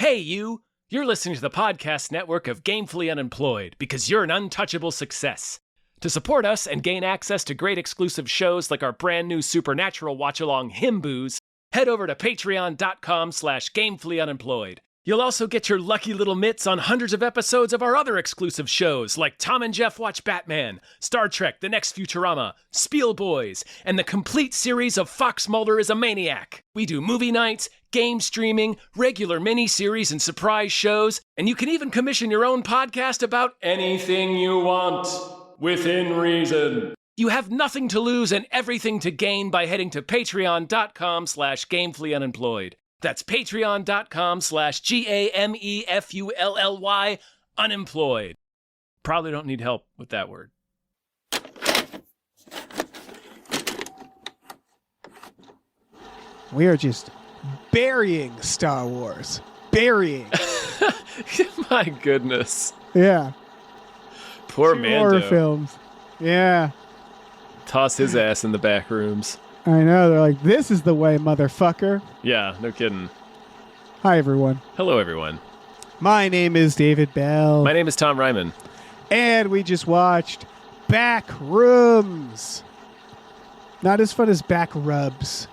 Hey, you! You're listening to the podcast network of Gamefully Unemployed because you're an untouchable success. To support us and gain access to great exclusive shows like our brand new Supernatural watch-along Himboos, head over to patreon.com/gamefullyunemployed. You'll also get your lucky little mitts on hundreds of episodes of our other exclusive shows like Tom and Jeff Watch Batman, Star Trek The Next Futurama, Spiel Boys, and the complete series of Fox Mulder is a Maniac. We do movie nights, game streaming, regular mini-series and surprise shows, and you can even commission your own podcast about anything you want, within reason. You have nothing to lose and everything to gain by heading to patreon.com/gamefullyunemployed. That's patreon.com/GAMEFULLY unemployed. Probably don't need help with that word. We are just burying Star Wars. Burying. My goodness. Yeah. Poor Two Mando. horror films. Yeah. Toss his ass in the back rooms. I know. They're like, this is the way, motherfucker. Yeah, no kidding. Hi, everyone. Hello, everyone. My name is David Bell. My name is Tom Ryman. And we just watched Backrooms. Not as fun as Back Rubs.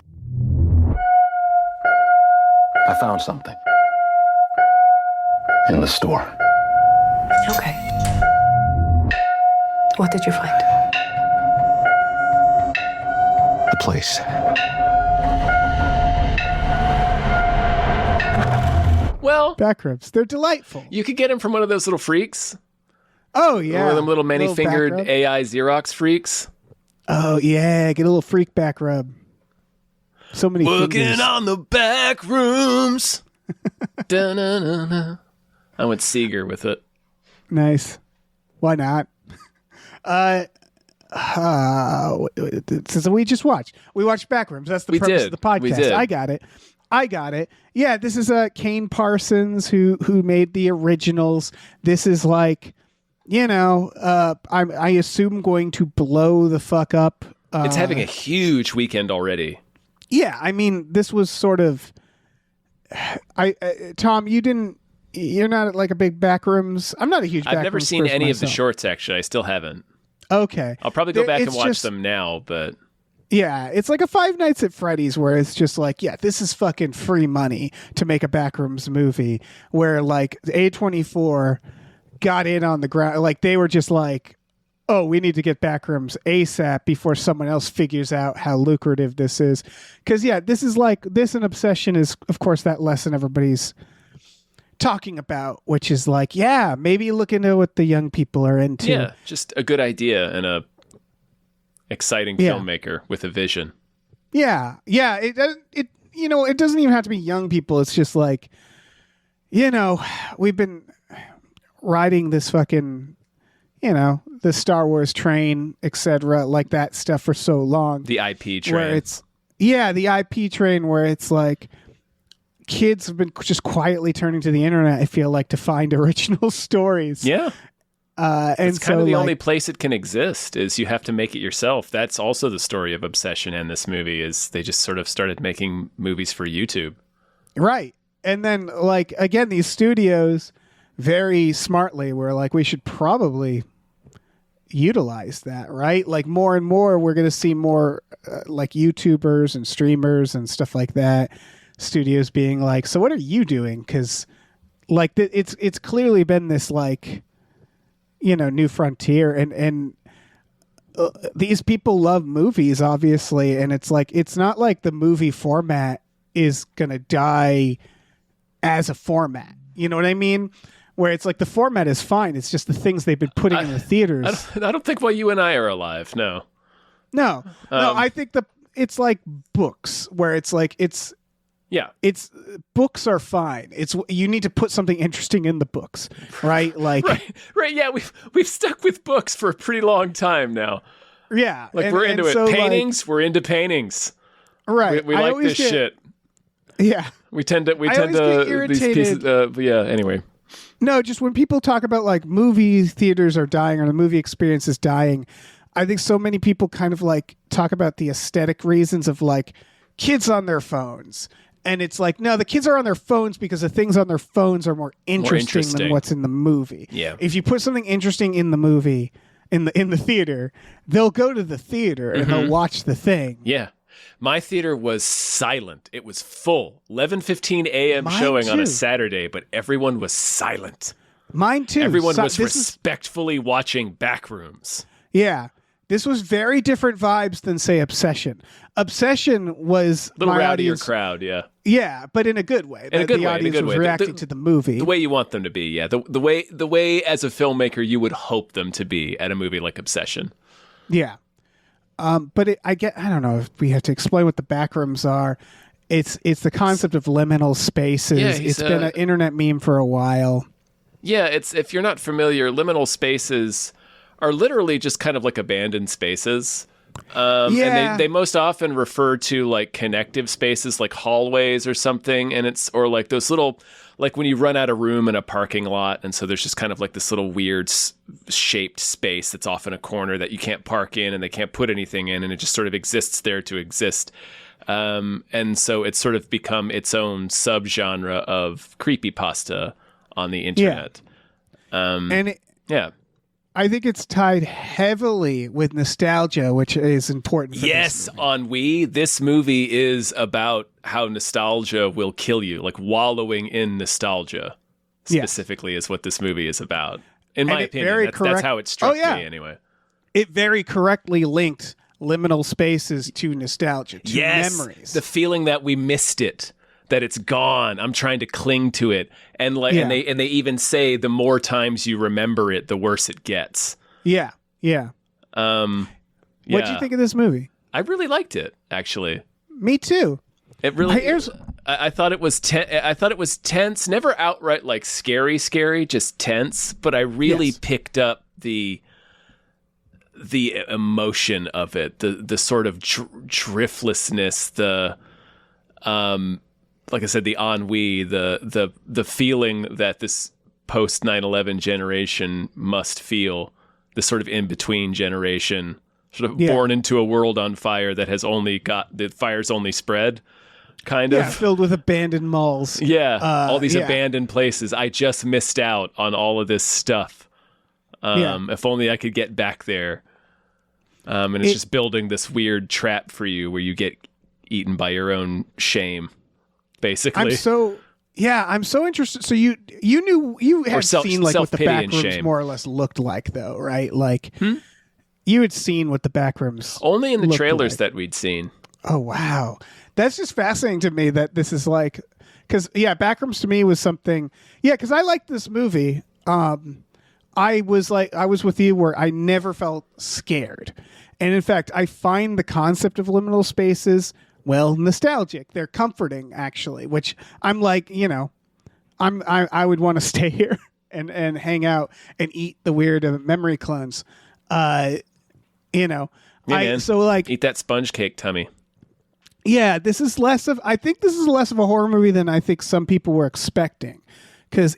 I found something in the store. Okay. What did you find? The place. Well, Backrooms. They're delightful. you could get him from one of those little freaks. Oh, yeah. One of them little back many-fingered rub. AI Xerox freaks. Oh, yeah. Get a little freak back rub. So many Working fingers. on the back rooms. Da-na-na-na. I went Seeger with it. Nice. Why not? So we just watched. We watched Backrooms. That's the We premise did. of the podcast. We did. I got it. Yeah, this is Kane Parsons who made the originals. This is like, I assume going to blow the fuck up. It's having a huge weekend already. Yeah, I mean, this was sort of. Tom, you're not like a big Backrooms. I'm not a huge. I've never Backrooms seen person any of the myself. shorts, actually. I still haven't. Okay. I'll probably go back and It's watch just- them now, but Yeah, it's like a Five Nights at Freddy's where it's just like, yeah, this is fucking free money to make a Backrooms movie where like A24 got in on the ground. Like they were just like, oh, we need to get Backrooms ASAP before someone else figures out how lucrative this is. Because, yeah, this is like, this and Obsession is, of course, that lesson everybody's talking about, which is like, yeah, maybe look into what the young people are into. yeah, just a good idea and a exciting Yeah. filmmaker with a vision. Yeah. It doesn't even have to be young people. It's just like, we've been riding this fucking, the Star Wars train, etc., like that stuff for so long. The IP train. Where it's, the IP train where it's like kids have been just quietly turning to the internet, I feel like, to find original stories. Yeah. And It's kind so, of the like, only place it can exist is you have to make it yourself. That's also the story of Obsession and this movie is they just sort of started making movies for YouTube. Right. And then, like, again, these studios very smartly were like, we should probably utilize that, right? Like, more and more, we're going to see more like YouTubers and streamers and stuff like that. Studios being like, so what are you doing? Because, like, it's clearly been this, like, new frontier. And these people love movies, obviously. And it's like, it's not like the movie format is going to die as a format. You know what I mean? Where it's like the format is fine. It's just the things they've been putting in the theaters. I don't think while you and I are alive, no. No, I think it's like books where it's like, Yeah. it's books are fine. It's you need to put something interesting in the books, right? Like, Right, yeah, we've stuck with books for a pretty long time now. yeah, Like and- we're and into it. so, like, Paintings, we're into paintings. right? We I like always this shit. Yeah. We tend to always get these pieces anyway. No, just when people talk about like movie theaters are dying or the movie experience is dying, I think so many people kind of like talk about the aesthetic reasons of like kids on their phones And it's like, no, the kids are on their phones because the things on their phones are more interesting than what's in the movie. Yeah. If you put something interesting in the movie, in the theater, they'll go to the theater and they'll watch the thing. Yeah. My theater was silent. It was full. 11:15 a.m. Mine showing on a too. Saturday, but everyone was silent. Mine too. Everyone was this is- respectfully watching Backrooms. Yeah. This was very different vibes than, say, Obsession. Obsession was Little my rowdier audience. crowd, yeah. Yeah, but in a good way. In a good the way, in a audience good was way. reacting to the movie. The way you want them to be, yeah. The way as a filmmaker you would hope them to be at a movie like Obsession. Yeah. But I don't know if we have to explain what the Backrooms are. It's the concept of liminal spaces. Yeah, it's been an internet meme for a while. Yeah, it's if you're not familiar, liminal spaces are literally just kind of like abandoned spaces. And they most often refer to like connective spaces like hallways or something, and it's or like those little like when you run out of room in a parking lot, and so there's just kind of like this little weird shaped space that's off in a corner that you can't park in and they can't put anything in, and it just sort of exists there to exist. And so it's sort of become its own subgenre of creepypasta on the internet. Yeah. I think it's tied heavily with nostalgia, which is important. For Yes, this movie. ennui. This movie is about how nostalgia will kill you, like wallowing in nostalgia. Specifically, is what this movie is about. In my opinion, that's how it struck me anyway. It very correctly linked liminal spaces to nostalgia, to memories. The feeling that we missed it, that it's gone. I'm trying to cling to it, and and they even say the more times you remember it, the worse it gets. Yeah. What What'd you think of this movie? I really liked it, actually. Me too. It really. I thought it was. I thought it was tense. Never outright like scary, just tense. But I really picked up the emotion of it, the sort of driftlessness, the like I said, the ennui, the feeling that this post 9/11 generation must feel, this sort of in between generation, sort of born into a world on fire that has only got the fire's only spread, kind of filled with abandoned malls. All these abandoned places. I just missed out on all of this stuff. If only I could get back there. And it's just building this weird trap for you where you get eaten by your own shame, basically. I'm so interested. So you had seen like what the Backrooms more or less looked like, though, right? Like you had seen what the Backrooms only in the trailers like. that we'd seen. Oh wow, that's just fascinating to me that this is like, because Backrooms to me was something. Yeah, because I liked this movie. I was with you where I never felt scared. And in fact, I find the concept of liminal spaces, well, nostalgic. They're comforting, actually, which I'm like, I would want to stay here and hang out and eat the weird memory clones. Eat that sponge cake tummy. Yeah, I think this is less of a horror movie than I think some people were expecting. Because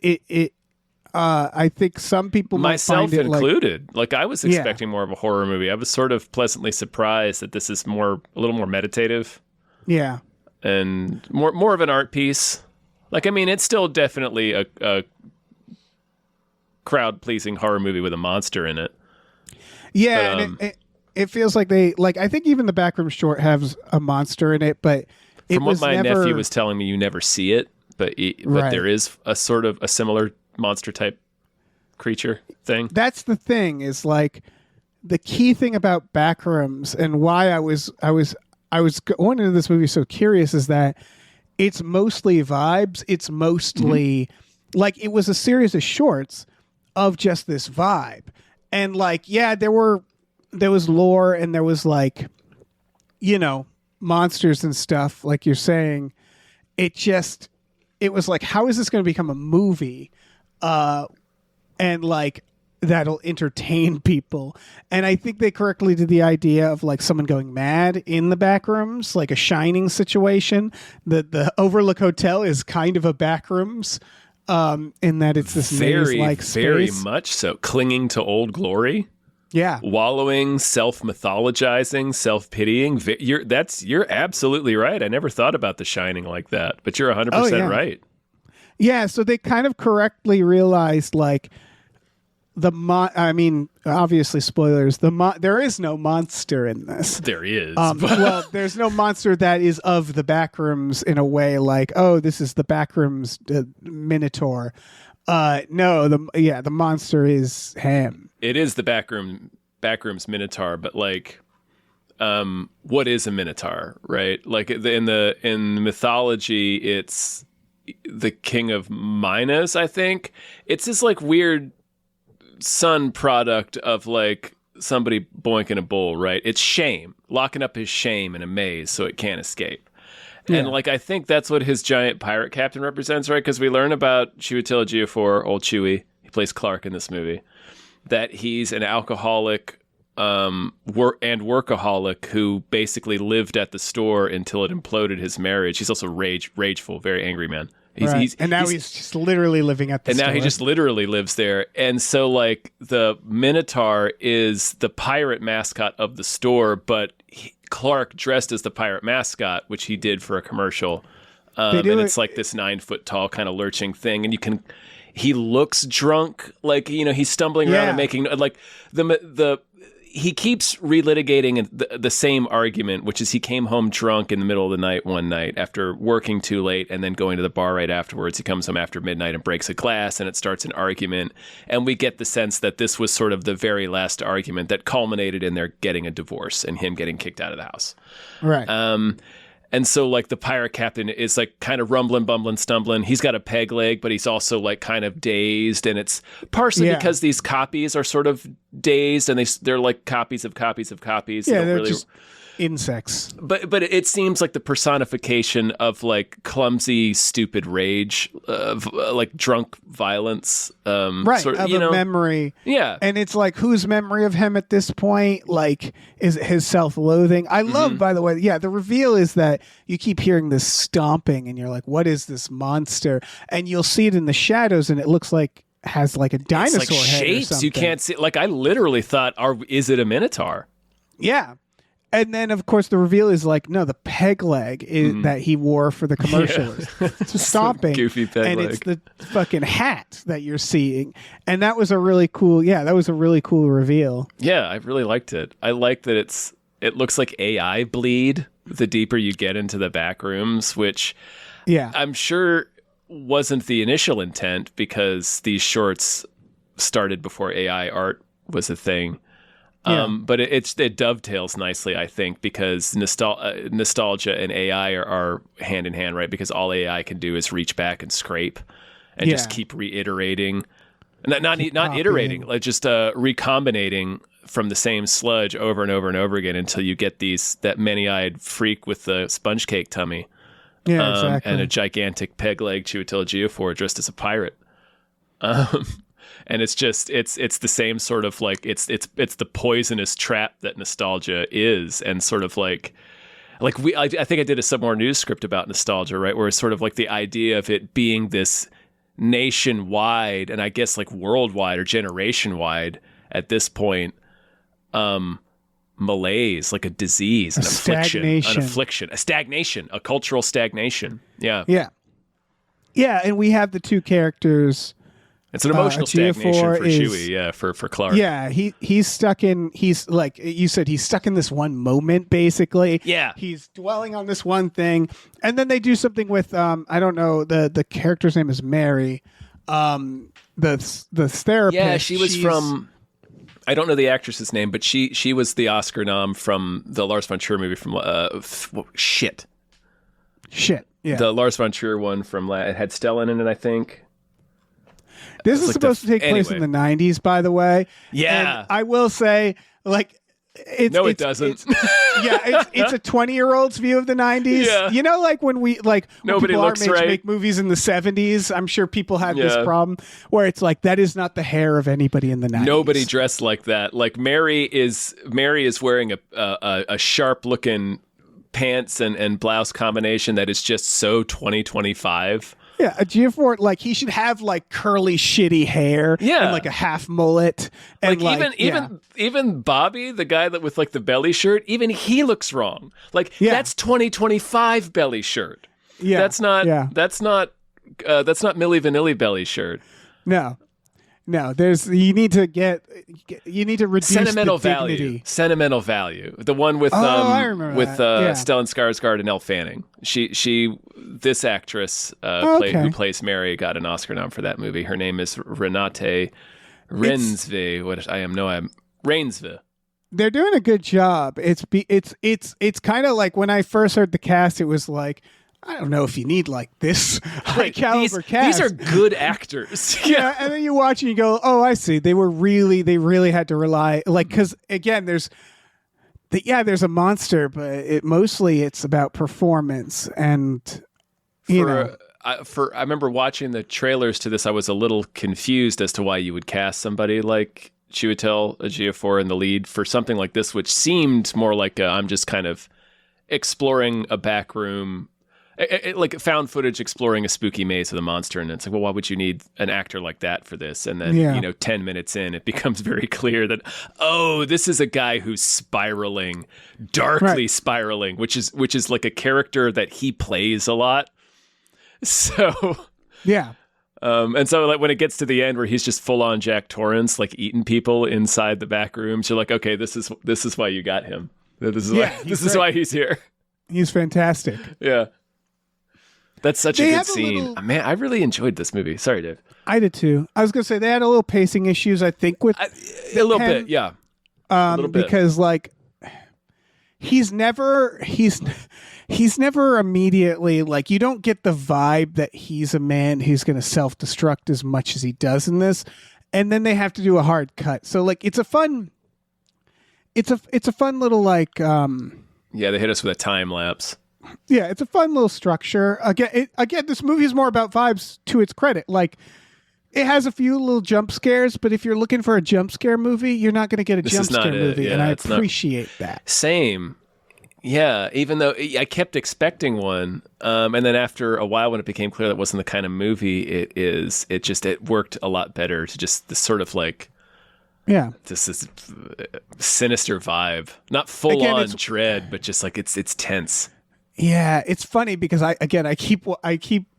I think some people myself might find it included. Like I was expecting more of a horror movie. I was sort of pleasantly surprised that this is a little more meditative. Yeah, and more of an art piece. Like I mean, it's still definitely a crowd pleasing horror movie with a monster in it. Yeah, but, and it feels like I think even the Backroom short has a monster in it, but from what my nephew was telling me, you never see it, but there is a sort of a similar monster type creature thing. That's the thing, is like the key thing about Backrooms and why I was going into this movie so curious is that it's mostly vibes. It's mostly like it was a series of shorts of just this vibe. And like, there was lore and there was like, monsters and stuff, like you're saying. It was like, how is this going to become a movie? And like that'll entertain people. And I think they correctly did the idea of like someone going mad in the Backrooms, like a Shining situation. The Overlook Hotel is kind of a Backrooms, in that it's this very maze-like very space. much so, clinging to old glory. Yeah. wallowing, self-mythologizing, self-pitying. You're absolutely right. I never thought about The Shining like that, but you're 100% right. Yeah, so they kind of correctly realized, like, I mean, obviously, spoilers. There is no monster in this. There is. Well, there's no monster that is of the Backrooms in a way, like, oh, this is the Backrooms Minotaur. No, the monster is him. It is the Backrooms Minotaur, but like, what is a Minotaur, right? Like in the mythology, it's the king of Minas, I think. It's this like weird son product of like somebody boinking a bull, right? It's shame, locking up his shame in a maze so it can't escape. Yeah. And like I think that's what his giant pirate captain represents, right? Because we learn about Chiwetel Ejiofor, old Chewie, he plays Clark in this movie, that he's an alcoholic and workaholic who basically lived at the store until it imploded his marriage. He's also rageful, very angry man. He's just literally living at the store. And now he just literally lives there. And so, like, the Minotaur is the pirate mascot of the store, but Clark dressed as the pirate mascot, which he did for a commercial. And it's like this 9-foot tall kind of lurching thing. And he looks drunk, like, he's stumbling around and making, like, he keeps relitigating the same argument, which is he came home drunk in the middle of the night one night after working too late and then going to the bar right afterwards. He comes home after midnight and breaks a glass, and it starts an argument. And we get the sense that this was sort of the very last argument that culminated in their getting a divorce and him getting kicked out of the house. Right. And so, like, the pirate captain is, like, kind of rumbling, bumbling, stumbling. He's got a peg leg, but he's also, like, kind of dazed. And it's partially because these copies are sort of dazed, and they're like copies of copies of copies. Yeah, they're just insects. But it seems like the personification of, like, clumsy, stupid rage, of like drunk violence. Right, sort of a memory. Yeah. And it's like, whose memory of him at this point? Like, is it his self-loathing? I love, by the way, the reveal is that you keep hearing this stomping, and you're like, what is this monster? And you'll see it in the shadows, and it looks like has like a dinosaur it's like head shapes or something. You can't see. Like, I literally thought, is it a Minotaur? Yeah. And then, of course, the reveal is like, no, the peg leg is that he wore for the commercial. It's stomping. Goofy peg leg. And it's the fucking hat that you're seeing. And that was a really cool, reveal. Yeah, I really liked it. I like that it looks like AI bleed the deeper you get into the back rooms, which I'm sure wasn't the initial intent because these shorts started before AI art was a thing. But it dovetails nicely, I think, because nostalgia and AI are hand in hand, right? Because all AI can do is reach back and scrape and just keep reiterating. Not iterating, like just recombinating from the same sludge over and over and over again until you get that many-eyed freak with the sponge cake tummy. Yeah, exactly. And a gigantic peg leg Chiwetel Ejiofor dressed as a pirate. And it's the same sort of like it's the poisonous trap that nostalgia is, and sort of like I think I did a Some More News script about nostalgia, right? Where it's sort of like the idea of it being this nationwide and I guess like worldwide or generation wide at this point, malaise, like a disease, an affliction, a stagnation, a cultural stagnation. Yeah, and we have the two characters. It's an emotional stagnation for Chewie, for Clark. Yeah, he's like you said, he's stuck in this one moment, basically. Yeah. He's dwelling on this one thing. And then they do something with, I don't know, the character's name is Mary, the therapist. Yeah, she's from, I don't know the actress's name, but she was the Oscar nom from the Lars von Trier movie from, Shit. Yeah. The Lars von Trier one from, it had Stellan in it, I think. This is supposed to take place in the 90s, by the way. Yeah. And I will say, like, it doesn't. It's a 20-year-old's view of the 90s. Yeah. You know, like when nobody people looks right. Make movies in the 70s, I'm sure people had this problem where it's like, that is not the hair of anybody in the 90s. Nobody dressed like that. Like Mary is wearing a sharp-looking pants and blouse combination that is just so 2025. Yeah, a Giafor, like he should have like curly, shitty hair, and like a half mullet, and even Bobby, the guy that with like the belly shirt, even he looks wrong. Like that's 2025 belly shirt. Yeah, that's not Milli Vanilli belly shirt. No, you need to reduce sentimental the dignity. Sentimental value. The one with I remember with that. Stellan Skarsgård and Elle Fanning. This actress who plays Mary got an Oscar nom for that movie. Her name is Renate Reinsve. Reinsve. They're doing a good job. It's kind of like when I first heard the cast, it was like, I don't know if you need like this high caliber cast. These are good actors. Yeah, and then you watch and you go, oh, I see. They really had to rely, like, because again, there's a monster, but it's about performance and I remember watching the trailers to this. I was a little confused as to why you would cast somebody like Chiwetel Ejiofor in the lead for something like this, which seemed more like I'm just kind of exploring a back room. Like found footage exploring a spooky maze with a monster, and it's like, well, why would you need an actor like that for this? And then 10 minutes in, it becomes very clear that this is a guy who's spiraling, darkly spiraling, which is like a character that he plays a lot. So and so like when it gets to the end where he's just full on Jack Torrance, like eating people inside the back rooms, you're like, okay, this is why you got him. This is why he's here. He's fantastic. Yeah. That's such a good scene. Man, I really enjoyed this movie. Sorry, Dave. I did too. I was going to say they had a little pacing issues, I think, with a little bit, yeah. A little bit. Because like he's never immediately like, you don't get the vibe that he's a man who's going to self-destruct as much as he does in this. And then they have to do a hard cut. So like it's a fun little like yeah, they hit us with a time lapse. Yeah, it's a fun little structure. Again, this movie is more about vibes, to its credit. Like, it has a few little jump scares, but if you're looking for a jump scare movie, you're not going to get a jump scare movie, and I appreciate that. Same. Yeah, even though I kept expecting one, and then after a while when it became clear that wasn't the kind of movie it worked a lot better to just this sort of like... Yeah, this is sinister vibe, not full on dread, but just like it's tense. Yeah, it's funny because I keep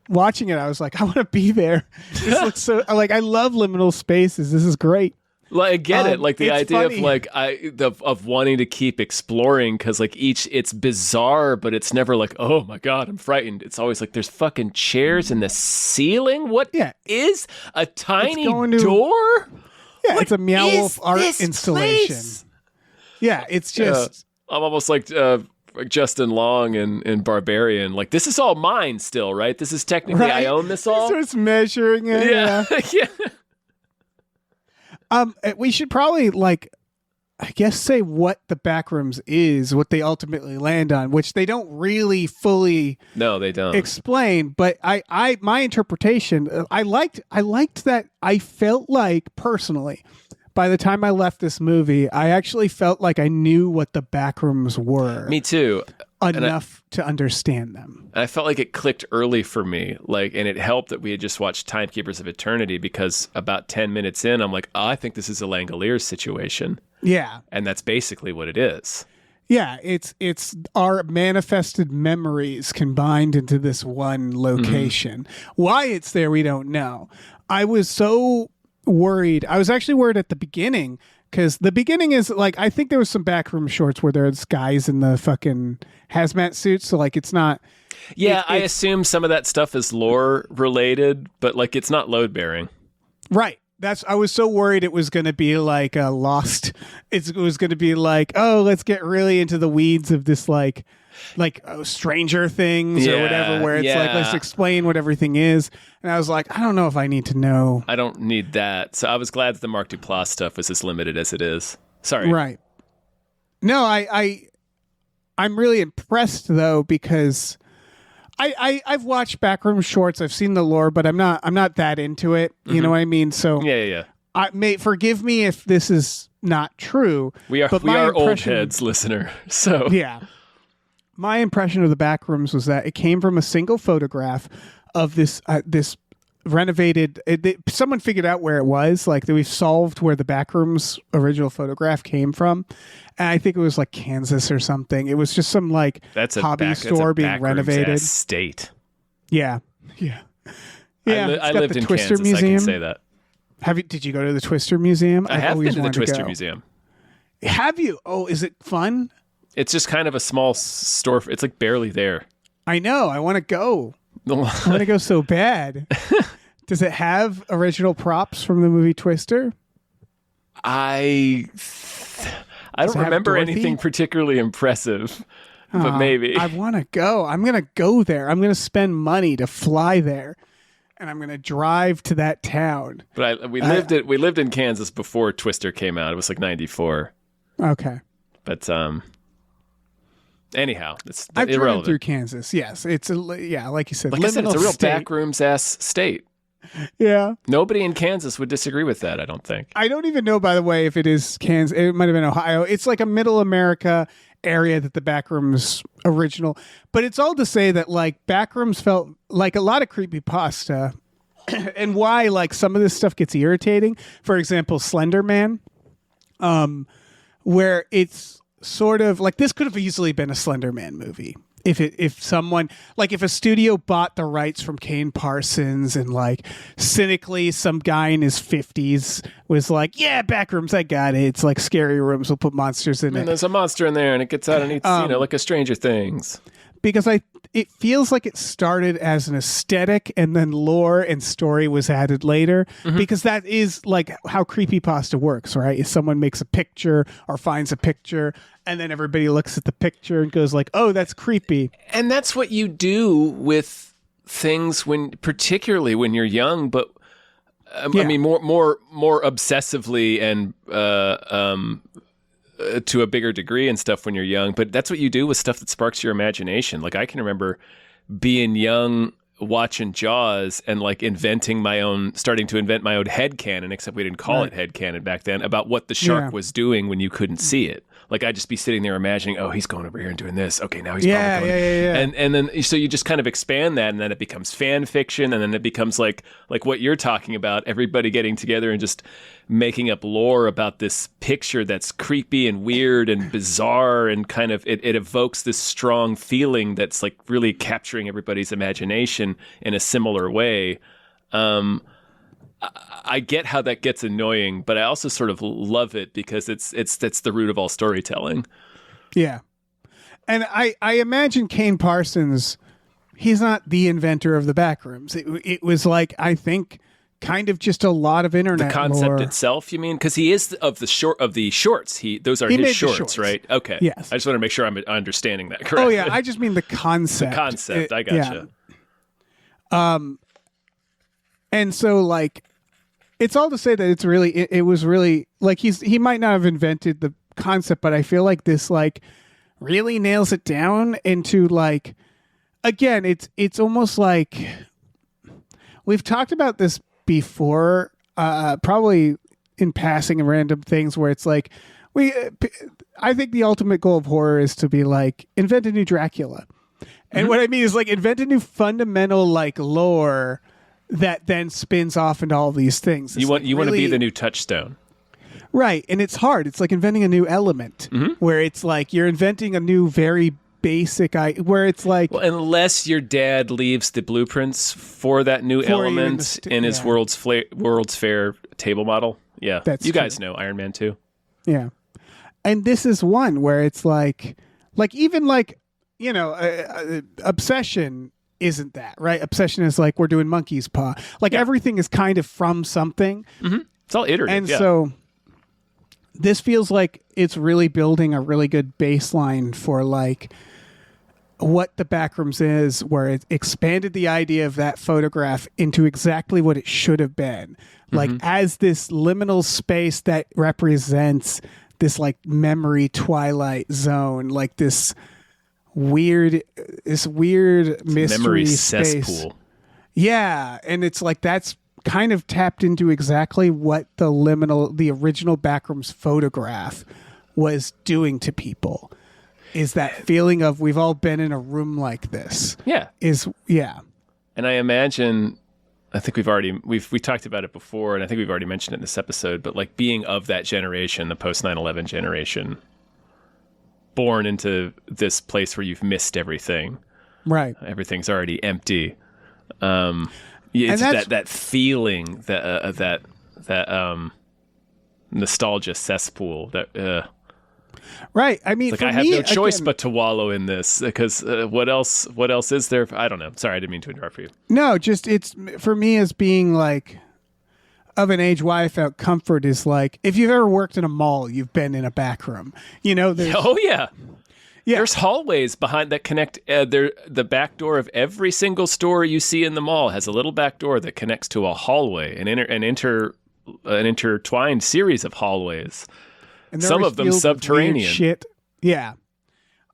watching it. I was like, I want to be there. This looks so like I love liminal spaces. This is great. Like I get it, like the idea funny. Of like of wanting to keep exploring because like it's bizarre, but it's never like, oh my god, I'm frightened. It's always like there's fucking chairs in the ceiling. What is a tiny door? Yeah, it's a Meow Wolf art installation. Place? Yeah, it's just. I'm almost like Justin Long in Barbarian. Like, this is all mine still, right? This is technically I own this all. He starts measuring it. Yeah. Yeah. We should probably I guess say what the Backrooms is, what they ultimately land on, which they don't really fully they don't explain, but my interpretation, I liked that. I felt like personally by the time I left this movie, I actually felt like I knew what the Backrooms were. Me too. Enough to understand them. I felt like it clicked early for me, and it helped that we had just watched Timekeepers of Eternity, because about 10 minutes in, I'm like, I think this is a Langoliers situation. Yeah. And that's basically what it is. Yeah, it's our manifested memories combined into this one location. Mm-hmm. Why it's there, we don't know. I was so worried. I was actually worried at the beginning, because the beginning is like, I think there was some backroom shorts where there's guys in the fucking hazmat suits, so like it's not. Yeah, I assume some of that stuff is lore related, but like it's not load bearing. Right. I was so worried it was going to be like a Lost. It was going to be like, oh, let's get really into the weeds of this like Stranger Things or whatever, where it's like, let's explain what everything is. And I was like, I don't know if I need to know. I don't need that. So I was glad that the Mark Duplass stuff was as limited as it is. Sorry. Right. No, I'm really impressed though, because I've watched backroom shorts. I've seen the lore, but I'm not that into it. You know what I mean? So yeah. Forgive me if this is not true. We are old heads, listener. So yeah, my impression of the Backrooms was that it came from a single photograph of this renovated. Someone figured out where it was. Like we've solved where the Backrooms original photograph came from, and I think it was like Kansas or something. It was just some like hobby store being renovated. State. Yeah. I lived in Twister Kansas. Museum. I can say that. Did you go to the Twister Museum? I have been to the Twister Museum. Have you? Oh, is it fun? It's just kind of a small store. It's like barely there. I know. I want to go. I want to go so bad. Does it have original props from the movie Twister? I don't remember anything particularly impressive, but maybe. I want to go. I'm going to go there. I'm going to spend money to fly there, and I'm going to drive to that town. But we lived in Kansas before Twister came out. It was like 94. Okay. But anyhow, it's I've irrelevant. driven through Kansas. Yes, it's like you said. Like I said, it's a real Backrooms ass state. Yeah. Nobody in Kansas would disagree with that, I don't think. I don't even know, by the way, if it is Kansas. It might have been Ohio. It's like a middle America area that the Backrooms original. But it's all to say that like Backrooms felt like a lot of creepypasta and why like some of this stuff gets irritating. For example, Slender Man, where it's sort of like this could have easily been a Slender Man movie. If someone like if a studio bought the rights from Kane Parsons and like cynically some guy in his 50s was like, yeah, Backrooms, I got it. It's like Scary Rooms. We'll put monsters in it. There's a monster in there and it gets out and eats, like a Stranger Things. Because it feels like it started as an aesthetic and then lore and story was added later. Mm-hmm. Because that is like how creepypasta works, right? If someone makes a picture or finds a picture and then everybody looks at the picture and goes like, oh, that's creepy. And that's what you do with things particularly when you're young, but I mean, more obsessively and to a bigger degree and stuff when you're young, but that's what you do with stuff that sparks your imagination. Like I can remember being young, watching Jaws and like starting to invent my own headcanon, except we didn't call it headcanon back then, about what the shark was doing when you couldn't see it. Like I'd just be sitting there imagining, oh, he's going over here and doing this. Okay, now he's probably going. And then so you just kind of expand that, and then it becomes fan fiction, and then it becomes like what you're talking about, everybody getting together and just making up lore about this picture that's creepy and weird and bizarre, and kind of it evokes this strong feeling that's like really capturing everybody's imagination in a similar way. I get how that gets annoying, but I also sort of love it because that's the root of all storytelling. Yeah. And I imagine Kane Parsons, he's not the inventor of the Backrooms. It was like, I think, kind of just a lot of internet The concept lore. itself, you mean? Because he is of the shorts. Those are his shorts, right? Okay. Yes. I just want to make sure I'm understanding that correctly. Oh yeah, I just mean the concept. The concept. I gotcha. Yeah. And so like, it's all to say that it's really, it was really like he might not have invented the concept, but I feel like this like really nails it down into like, again, it's almost like we've talked about this before, probably in passing and random things where it's like I think the ultimate goal of horror is to be like invent a new Dracula. And what I mean is like invent a new fundamental like lore that then spins off into all these things. You want to be the new touchstone. Right. And it's hard. It's like inventing a new element where it's like you're inventing a new very basic where it's like, well, unless your dad leaves the blueprints for that new element in his World's Fair table model. Yeah. You guys know Iron Man 2. Yeah. And this is one where it's like even like, you know, Obsession isn't that, right? Obsession is like we're doing Monkey's Paw. Like everything is kind of from something. Mm-hmm. It's all iterative. And so this feels like it's really building a really good baseline for like what the Backrooms is, where it expanded the idea of that photograph into exactly what it should have been. Like as this liminal space that represents this like memory twilight zone, like this weird mystery memory space. Cesspool. Yeah, and it's like that's kind of tapped into exactly what the original Backrooms photograph was doing to people. Is that feeling of we've all been in a room like this? Yeah. And I imagine, I think we talked about it before, and I think we've already mentioned it in this episode, but like being of that generation, the post 9/11 generation, born into this place where you've missed everything. Right. Everything's already empty. It's that feeling, that nostalgia cesspool that. Right. I mean, like for I have me, no choice again, but to wallow in this because what else is there? I don't know. Sorry, I didn't mean to interrupt you. No, just it's for me as being like of an age why I felt comfort is like if you've ever worked in a mall, you've been in a back room. You know, Oh yeah. Yeah. There's hallways behind that connect. The back door of every single store you see in the mall has a little back door that connects to a hallway, an intertwined series of hallways. and they're Some always of them filled with weird subterranean. shit. Yeah.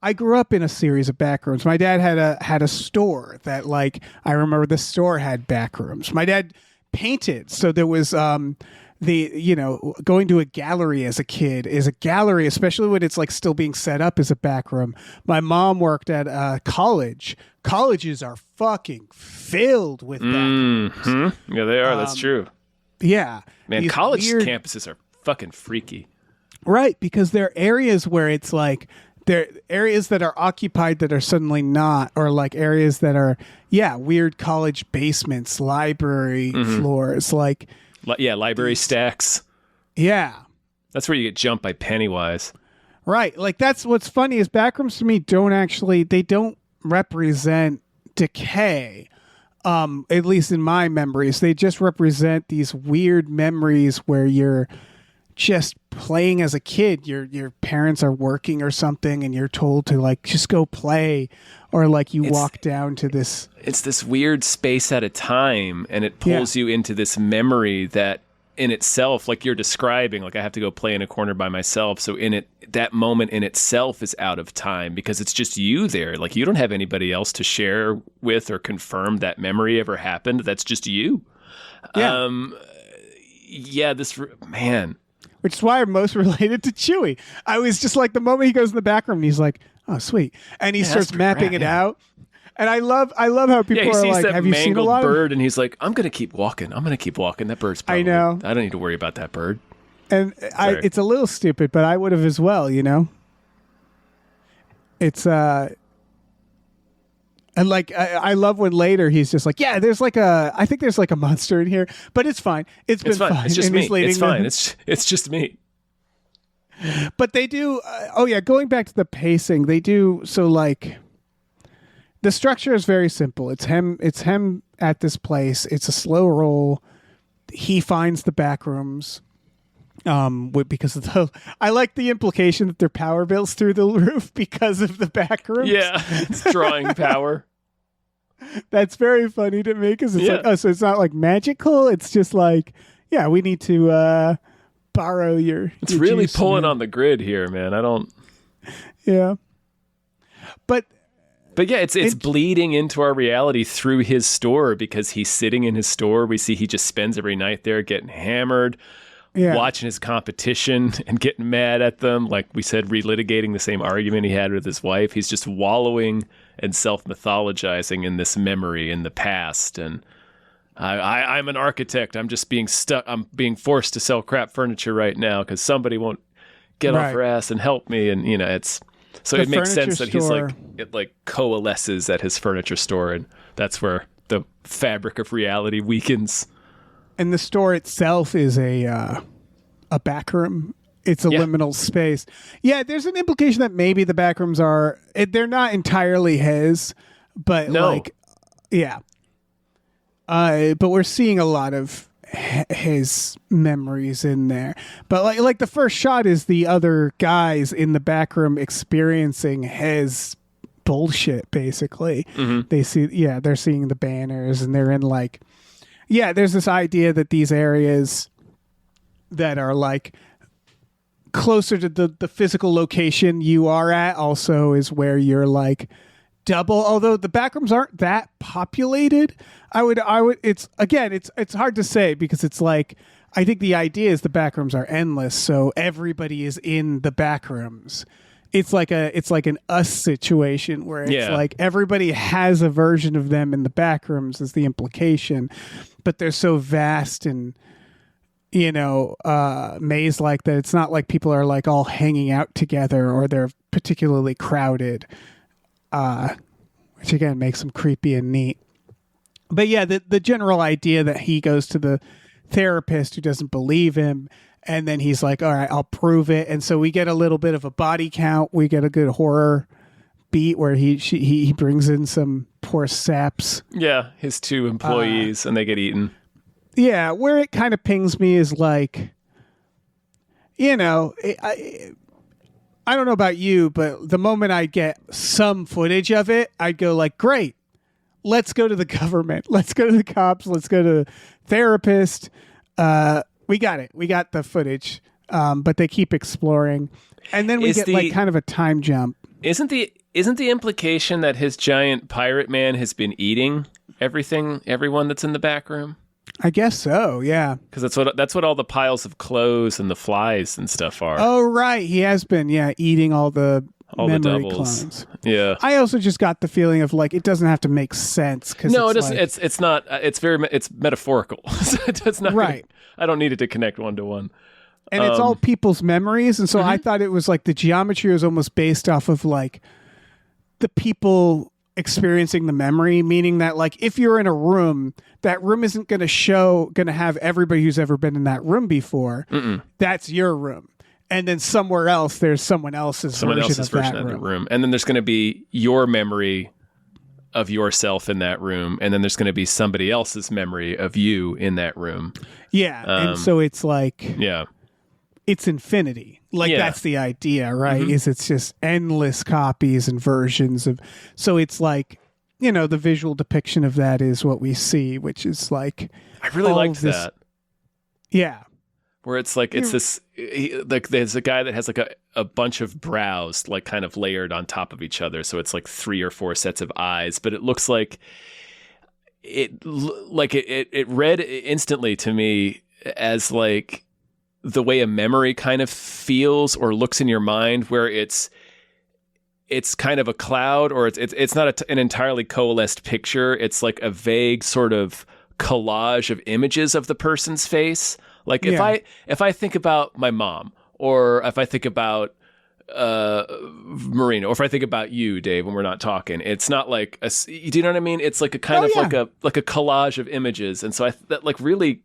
I grew up in a series of back rooms. My dad had a store that like I remember the store had back rooms. My dad painted, so there was going to a gallery as a kid is a gallery, especially when it's like still being set up as a back room. My mom worked at a college. Colleges are fucking filled with back rooms. Yeah, they are. That's true. Yeah. Man, These college weird- campuses are fucking freaky. Right, because there are areas where it's like there are areas that are occupied that are suddenly not, or like areas that are weird college basements, library floors, like Library stacks. yeah. That's where you get jumped by Pennywise. Right. Like that's what's funny is backrooms to me don't represent decay. At least in my memories, they just represent these weird memories where you're just playing as a kid. Your parents are working or something and you're told to like just go play, or like you walk down to this. It's this weird space at a time, and it pulls you into this memory that in itself, like you're describing, like I have to go play in a corner by myself. So that moment in itself is out of time because it's just you there. Like you don't have anybody else to share with or confirm that memory ever happened. That's just you. Yeah. Man. Which is why I'm most related to Chewie. I was just like the moment he goes in the back room and he's like, oh sweet. And he starts mapping it out. And I love how people he are sees like, that have you seen a mangled lot bird and he's like, I'm going to keep walking. That bird's probably, I know. I don't need to worry about that bird. And it's a little stupid, but I would have as well, you know? It's, and like, I love when later he's just like, I think there's like a monster in here, but it's fine. It's been fine. It's just And me. he's leading It's fine. them. It's just me. But they do, going back to the pacing, they do, so like, the structure is very simple. It's him at this place. It's a slow roll. He finds the back rooms. Because of I like the implication that their power bills through the roof because of the back rooms. Yeah, it's drawing power. That's very funny to me because it's like, so it's not like magical. It's just like, we need to borrow your. It's your really juice, pulling man. on the grid here, man. I don't. Yeah, but yeah, it's bleeding into our reality through his store because he's sitting in his store. We see he just spends every night there getting hammered. Yeah. Watching his competition and getting mad at them, like we said, relitigating the same argument he had with his wife. He's just wallowing and self-mythologizing in this memory in the past. And I'm an architect. I'm just being stuck. I'm being forced to sell crap furniture right now because somebody won't get off her ass and help me. And it's so it makes sense that he's like it like coalesces at his furniture store, and that's where the fabric of reality weakens. And the store itself is a back room. It's a liminal space. Yeah, there's an implication that maybe the back rooms they're not entirely his, but but we're seeing a lot of his memories in there. But like the first shot is the other guys in the back room experiencing his bullshit, basically. Mm-hmm. They're seeing the banners and they're in like, there's this idea that these areas that are like closer to the physical location you are at also is where you're like double, although the backrooms aren't that populated. I would it's hard to say because it's like I think the idea is the backrooms are endless, so everybody is in the backrooms it's like an Us situation where it's Yeah. like everybody has a version of them in the Backrooms is the implication, but they're so vast and maze like that. It's not like people are like all hanging out together or they're particularly crowded, which again makes them creepy and neat. But yeah, the general idea that he goes to the therapist who doesn't believe him, and then he's like, all right, I'll prove it. And so we get a little bit of a body count. We get a good horror beat where he brings in some poor saps. Yeah, his 2 employees, and they get eaten. Yeah, where it kind of pings me is like, I don't know about you, but the moment I get some footage of it, I'd go like, great, let's go to the government. Let's go to the cops. Let's go to the therapist. We got it. We got the footage. But they keep exploring. And then we get like kind of a time jump. Isn't the implication that his giant pirate man has been eating everyone that's in the back room? I guess so, yeah. Because that's what all the piles of clothes and the flies and stuff are. Oh, right. He has been, eating all the memory the doubles. clones. Yeah. I also just got the feeling of like it doesn't have to make sense. No, it doesn't. It's not. It's metaphorical. It's not right. I don't need it to connect one to one. And it's all people's memories, and so I thought it was like the geometry was almost based off of like the people experiencing the memory, meaning that like if you're in a room, that room isn't going to have everybody who's ever been in that room before. That's your room. And then somewhere else, there's someone else's version of that room. And then there's going to be your memory of yourself in that room. And then there's going to be somebody else's memory of you in that room. Yeah. And so it's like, it's infinity. Like that's the idea, right? Is it's just endless copies and versions of, so it's like, the visual depiction of that is what we see, which is like, I really liked that. Yeah. Where it's like, it's this, like there's a guy that has like a bunch of brows, like kind of layered on top of each other. So it's like 3 or 4 sets of eyes, but it looks like it read instantly to me as like the way a memory kind of feels or looks in your mind, where it's kind of a cloud, or it's not an entirely coalesced picture. It's like a vague sort of collage of images of the person's face. Like if I think about my mom, or if I think about Marina, or if I think about you, Dave, when we're not talking, it's not like do you know what I mean? It's like a kind of like a collage of images, and so that like really.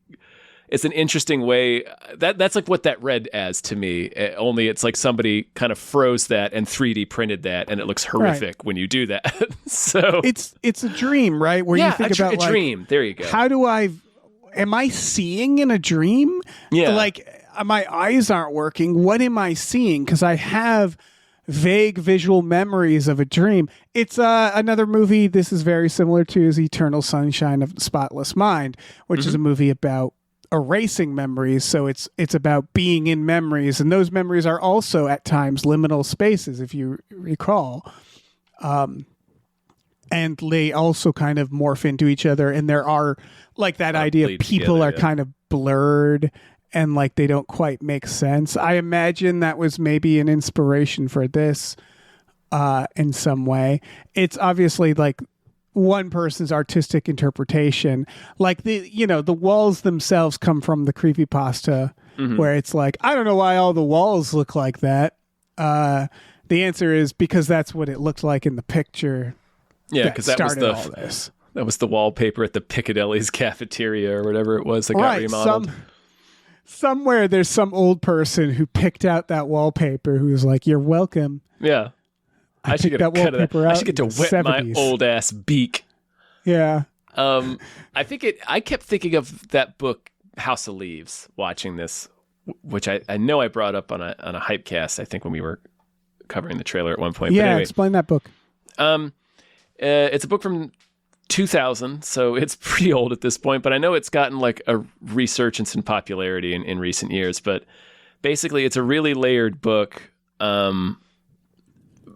It's an interesting way. That's like what that read as to me. Only it's like somebody kind of froze that and 3D printed that, and it looks horrific when you do that. So it's a dream, right? Where you think about a dream. There you go. How do am I seeing in a dream? Yeah. Like my eyes aren't working. What am I seeing? Because I have vague visual memories of a dream. It's another movie this is very similar to is Eternal Sunshine of the Spotless Mind, which is a movie about erasing memories. So it's about being in memories, and those memories are also at times liminal spaces, if you recall, and they also kind of morph into each other, and there are like that idea of people together, are kind of blurred and like they don't quite make sense. I imagine that was maybe an inspiration for this in some way. It's obviously like one person's artistic interpretation. Like the walls themselves come from the creepypasta, where it's like, I don't know why all the walls look like that. The answer is because that's what it looked like in the picture. Yeah, because that was the wallpaper at the Piccadilly's cafeteria or whatever it was that got remodeled. Somewhere there's some old person who picked out that wallpaper who was like, "You're welcome." Yeah. I should get a cut of that. I should get to wet 70s. my old ass beak. Yeah. I kept thinking of that book, House of Leaves, watching this, which I know I brought up on a Hypecast, I think, when we were covering the trailer at one point. Yeah, but anyway, explain that book. It's a book from 2000, so it's pretty old at this point, but I know it's gotten like a resurgence in popularity in recent years. But basically, it's a really layered book.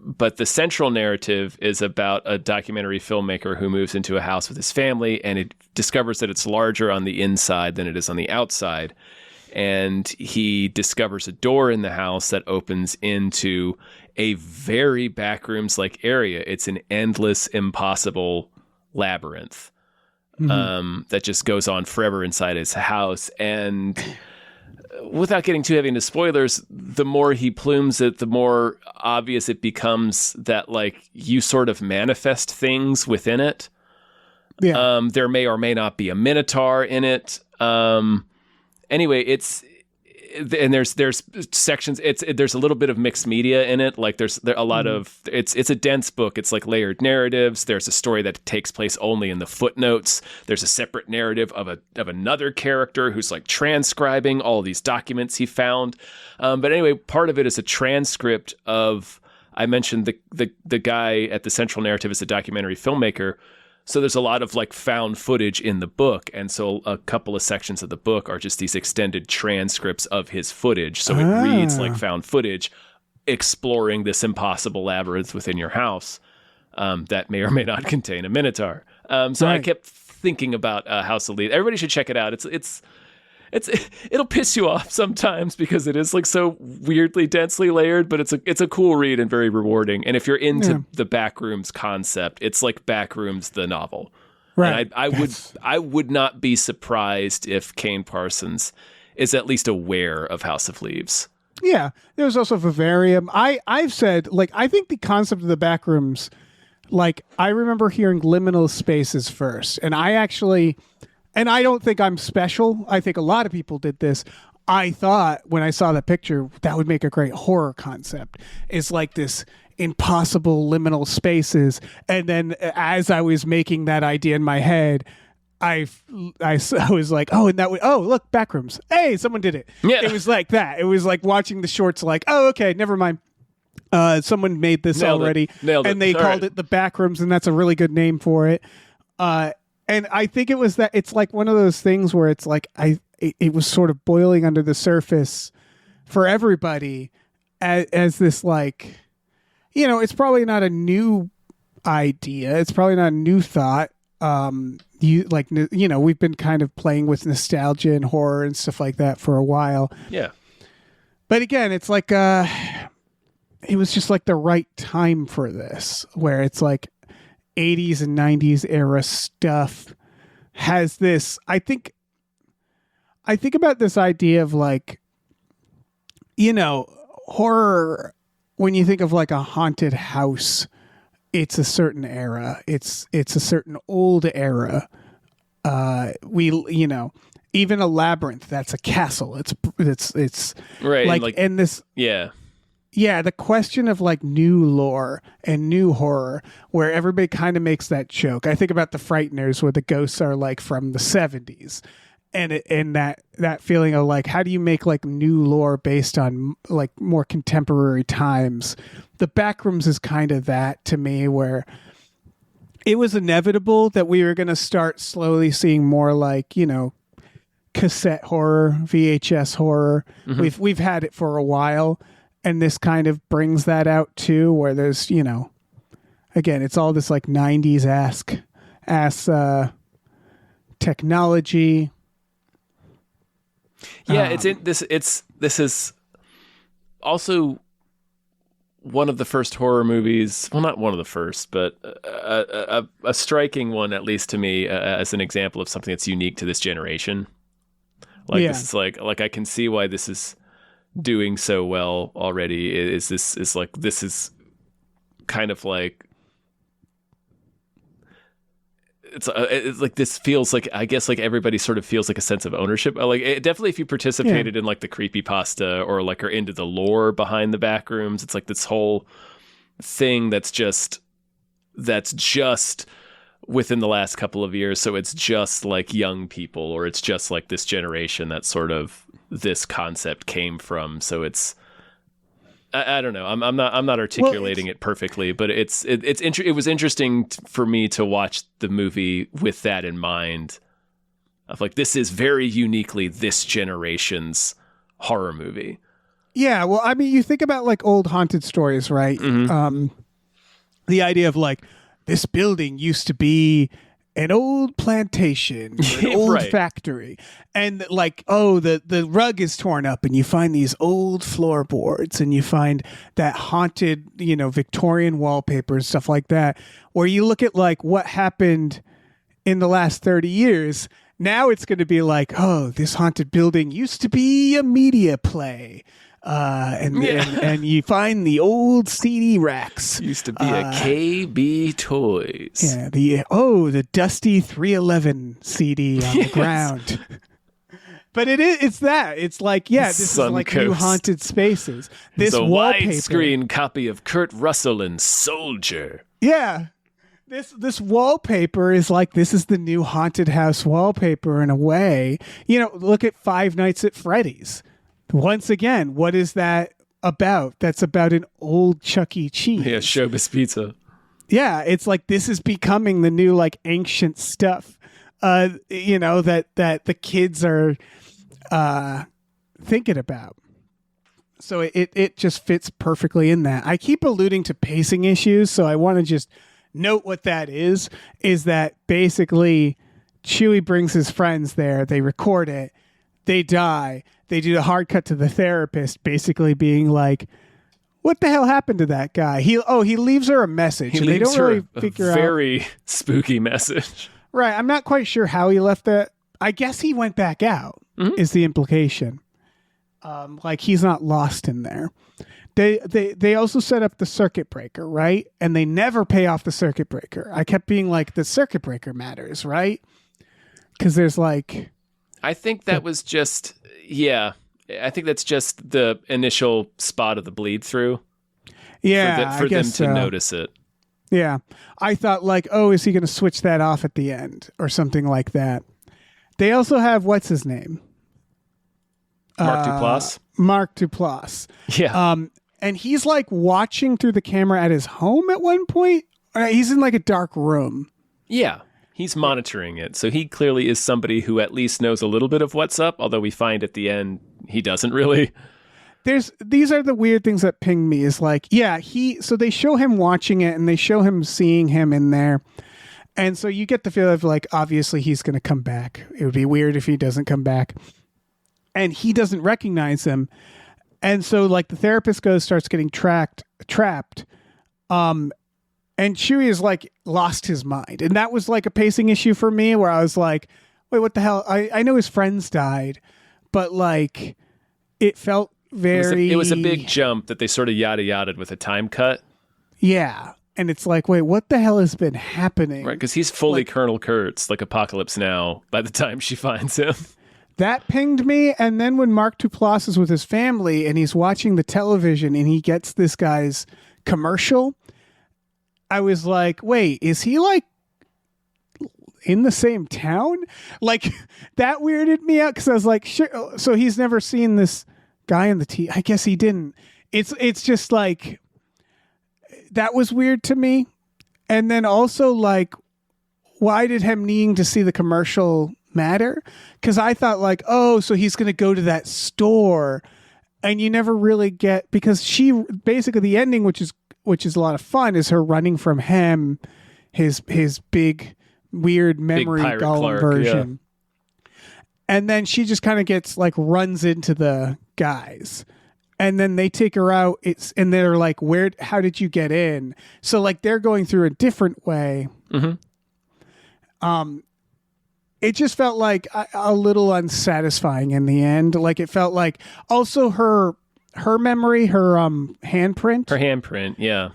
But the central narrative is about a documentary filmmaker who moves into a house with his family, and it discovers that it's larger on the inside than it is on the outside. and he discovers a door in the house that opens into a very Backrooms-like area. It's an endless, impossible labyrinth that just goes on forever inside his house. And without getting too heavy into spoilers, the more he plumes it, the more obvious it becomes that like you sort of manifest things within it. Yeah. There may or may not be a minotaur in it. Anyway, there's sections. There's a little bit of mixed media in it. Like there's a lot of it's a dense book. It's like layered narratives. There's a story that takes place only in the footnotes. There's a separate narrative of another character who's like transcribing all these documents he found. But anyway, part of it is a transcript of. I mentioned the guy at the central narrative is a documentary filmmaker. So there's a lot of like found footage in the book. And so a couple of sections of the book are just these extended transcripts of his footage. So it reads like found footage exploring this impossible labyrinth within your house that may or may not contain a minotaur. So I kept thinking about House of Leaves. Everybody should check it out. It'll piss you off sometimes because it is like so weirdly densely layered, but it's a cool read and very rewarding. And if you're into the Backrooms concept, it's like Backrooms the novel. Right. And I would not be surprised if Kane Parsons is at least aware of House of Leaves. Yeah. There's also Vivarium. I've said like I think the concept of the Backrooms, like I remember hearing liminal spaces first, and I don't think I'm special. I think a lot of people did this. I thought when I saw the picture, that would make a great horror concept. It's like this impossible liminal spaces. And then as I was making that idea in my head, I was like, oh, and look, Backrooms. Hey, someone did it. Yeah. It was like that. It was like watching the shorts like, oh, okay, never mind. Someone made this already. Nailed it. And they called it the Backrooms, and that's a really good name for it. And I think it was that it's like one of those things where it's like it was sort of boiling under the surface for everybody as this like, you know, it's probably not a new idea. It's probably not a new thought. We've been kind of playing with nostalgia and horror and stuff like that for a while. Yeah. But again, it's like it was just like the right time for this, where it's like 80s and 90s era stuff has this. I think about this idea of like, you know, horror. When you think of like a haunted house, it's a certain era. It's a certain old era. Even a labyrinth, that's a castle. It's right. Like and this. Yeah. Yeah, the question of like new lore and new horror, where everybody kind of makes that joke. I think about the Frighteners, where the ghosts are like from the 70s, and that feeling of like, how do you make like new lore based on like more contemporary times? The Backrooms is kind of that to me, where it was inevitable that we were going to start slowly seeing more like, you know, cassette horror, VHS horror. Mm-hmm. We've had it for a while. And this kind of brings that out too, where there's, you know, again, it's all this like 90s ass technology. Yeah, this is also one of the first horror movies. Well, not one of the first, but a striking one, at least to me, as an example of something that's unique to this generation. Like this is like I can see why this is doing so well already. This is kind of like it's like this feels like, I guess, like everybody sort of feels like a sense of ownership. Like definitely if you participated in like the creepypasta or like are into the lore behind the Backrooms, it's like this whole thing that's just within the last couple of years. So it's just like young people, or it's just like this generation that sort of this concept came from. So it's, I don't know. I'm not articulating it perfectly, but it was interesting for me to watch the movie with that in mind. Of like, this is very uniquely this generation's horror movie. Yeah, well, I mean, you think about like old haunted stories, right? Mm-hmm. The idea of like, this building used to be an old plantation, or an old Right. factory, and like, oh, the rug is torn up, and you find these old floorboards, and you find that haunted, Victorian wallpaper and stuff like that. Where you look at like what happened in the last 30 years. Now it's going to be like, oh, this haunted building used to be a media play. And you find the old CD racks. Used to be a KB Toys. Yeah, the dusty 311 CD on the ground. But it's that. It's like, this is like new haunted spaces. This it's a wallpaper. widescreen copy of Kurt Russell and Soldier. Yeah. This wallpaper is like, this is the new haunted house wallpaper in a way. Look at Five Nights at Freddy's. Once again, what is that about? That's about an old Chuck E. Cheese. Yeah, Showbiz Pizza. Yeah, it's like this is becoming the new like ancient stuff. That the kids are thinking about. So it just fits perfectly in that. I keep alluding to pacing issues, so I want to just note what that is that basically Chewie brings his friends there, they record it, they die, they do the hard cut to the therapist basically being like, what the hell happened to that guy? He leaves her a message. He and they leaves don't her really figure a out. very spooky message. Right. I'm not quite sure how he left that. I guess he went back out is the implication. Like he's not lost in there. They also set up the circuit breaker, right? And they never pay off the circuit breaker. I kept being like, the circuit breaker matters, right? Because there's like... I think that was just... Yeah. I think that's just the initial spot of the bleed through. Yeah, for I guess them to so. notice it. Yeah. I thought like, oh, is he going to switch that off at the end? Or something like that. They also have, what's his name? Mark Duplass? Mark Duplass. Yeah. And he's like watching through the camera at his home at one point. He's in like a dark room. Yeah. He's monitoring it. So he clearly is somebody who at least knows a little bit of what's up, although we find at the end he doesn't really. These are the weird things that pinged me is like, so they show him watching it and they show him seeing him in there. And so you get the feel of like, obviously he's going to come back. It would be weird if he doesn't come back. And he doesn't recognize him. And so like the therapist starts getting trapped. And Chewie is like lost his mind. And that was like a pacing issue for me where I was like, wait, what the hell? I know his friends died, but like it felt very... It was a big jump that they sort of yada-yada'd with a time cut. Yeah. And it's like, wait, what the hell has been happening? Right, because he's fully Colonel Kurtz, like Apocalypse Now, by the time she finds him. That pinged me. And then when Mark Duplass is with his family and he's watching the television and he gets this guy's commercial, I was like, wait, is he like in the same town? Like that weirded me out because I was like, sure. So he's never seen this guy in the TV. I guess he didn't. It's just like, that was weird to me. And then also like, why did him needing to see the commercial matter? Because I thought like, oh, so he's going to go to that store, and you never really get, because she basically, the ending, which is a lot of fun, is her running from him, his big weird memory Pirate golem Clark, version. Yeah. And then she just kind of gets like runs into the guys. And then they take her out. And they're like, how did you get in? So like they're going through a different way. Mm-hmm. It just felt like a little unsatisfying in the end. Like it felt like also her memory, her handprint. Her handprint, yeah.